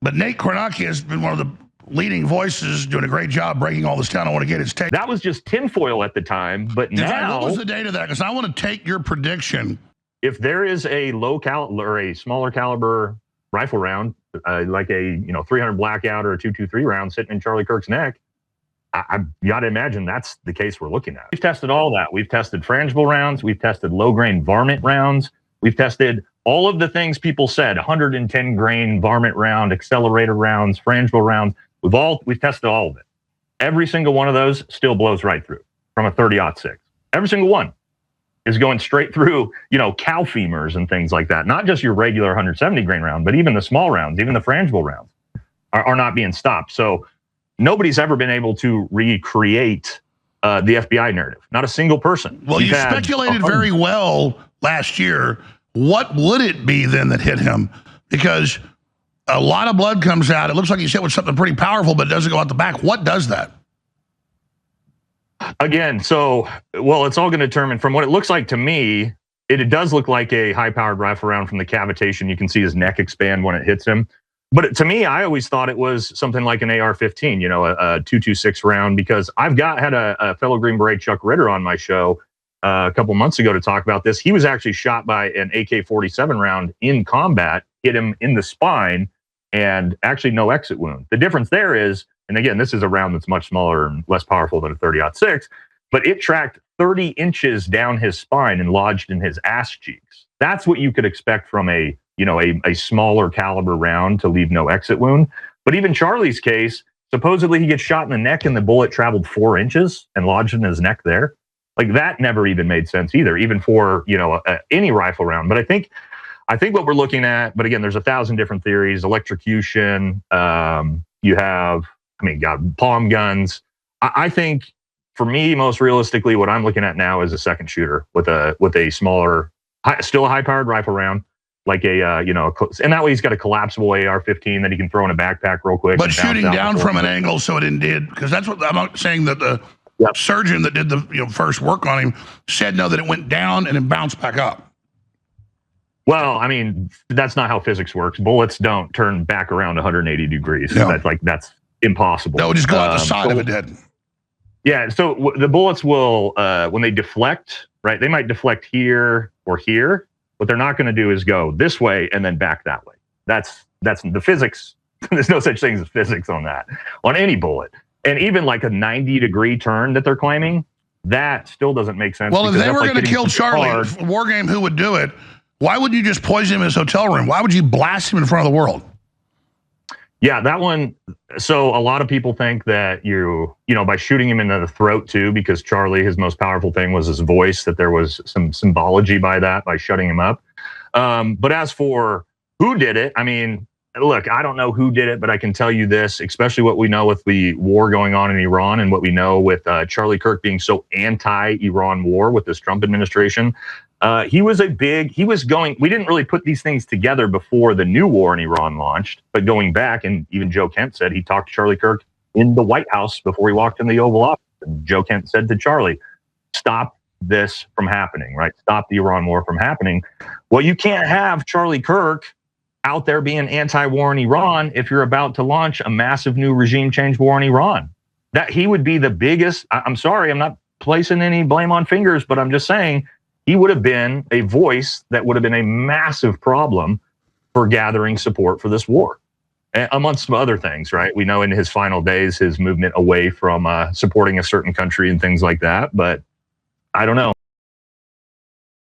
But Nate Cornacchia has been one of the leading voices, doing a great job breaking all this down. I want to get his take. That was just tinfoil at the time, but now... What was the date of that? Because I want to take your prediction. If there is a low caliber or a smaller caliber rifle round, like a 300 blackout or a 223 round sitting in Charlie Kirk's neck, I got to imagine that's the case we're looking at. We've tested all that. We've tested frangible rounds. We've tested low grain varmint rounds. We've tested all of the things people said: 110 grain varmint round, accelerator rounds, frangible rounds. We've tested all of it. Every single one of those still blows right through from a 30-06. Every single one is going straight through, cow femurs and things like that. Not just your regular 170 grain round, but even the small rounds, even the frangible rounds are not being stopped. So nobody's ever been able to recreate the FBI narrative. Not a single person. Well, you speculated very well last year. What would it be then that hit him? Because a lot of blood comes out. It looks like he's hit with something pretty powerful, but it doesn't go out the back. What does that? Again, it's all going to determine from what it looks like to me. It does look like a high-powered rifle round from the cavitation. You can see his neck expand when it hits him. But to me, I always thought it was something like an AR-15, a 226 round, because I've had a fellow Green Beret, Chuck Ritter, on my show a couple months ago to talk about this. He was actually shot by an AK-47 round in combat, hit him in the spine, and actually no exit wound. The difference there is, and again, this is a round that's much smaller and less powerful than a 30-06, but it tracked 30 inches down his spine and lodged in his ass cheeks. That's what you could expect from a smaller caliber round to leave no exit wound. But even Charlie's case, supposedly he gets shot in the neck and the bullet traveled 4 inches and lodged in his neck there. Like, that never even made sense either, even for, any rifle round. But I think what we're looking at, but again, there's 1,000 different theories: electrocution, you have, palm guns. I think, for me, most realistically, what I'm looking at now is a second shooter with a smaller, still a high-powered rifle round, like and that way he's got a collapsible AR-15 that he can throw in a backpack real quick. But shooting down from an angle so it didn't did, because that's what I'm not saying that the surgeon that did the first work on him said no, that it went down and then bounced back up. Well, that's not how physics works. Bullets don't turn back around 180 degrees. No. That's impossible. No, just go out the side of it dead. Yeah, so the bullets will, when they deflect, right, they might deflect here or here. What they're not going to do is go this way and then back that way. That's the physics. There's no such thing as physics on that, on any bullet. And even like a 90-degree turn that they're claiming, that still doesn't make sense. Well, if they were going to kill Charlie, War Game, who would do it? Why would you just poison him in his hotel room? Why would you blast him in front of the world? Yeah, that one. So a lot of people think that by shooting him in the throat too, because Charlie, his most powerful thing was his voice, that there was some symbology by that, by shutting him up. But as for who did it, look, I don't know who did it, but I can tell you this, especially what we know with the war going on in Iran and what we know with Charlie Kirk being so anti-Iran war with this Trump administration. We didn't really put these things together before the new war in Iran launched, but going back, and even Joe Kent said he talked to Charlie Kirk in the White House before he walked in the Oval Office. And Joe Kent said to Charlie, stop this from happening, right? Stop the Iran war from happening. Well, you can't have Charlie Kirk out there being anti-war in Iran if you're about to launch a massive new regime change war in Iran. That he would be the biggest. I'm sorry, I'm not placing any blame on fingers, but I'm just saying, he would have been a voice that would have been a massive problem for gathering support for this war, amongst some other things, right? We know in his final days, his movement away from supporting a certain country and things like that, but I don't know.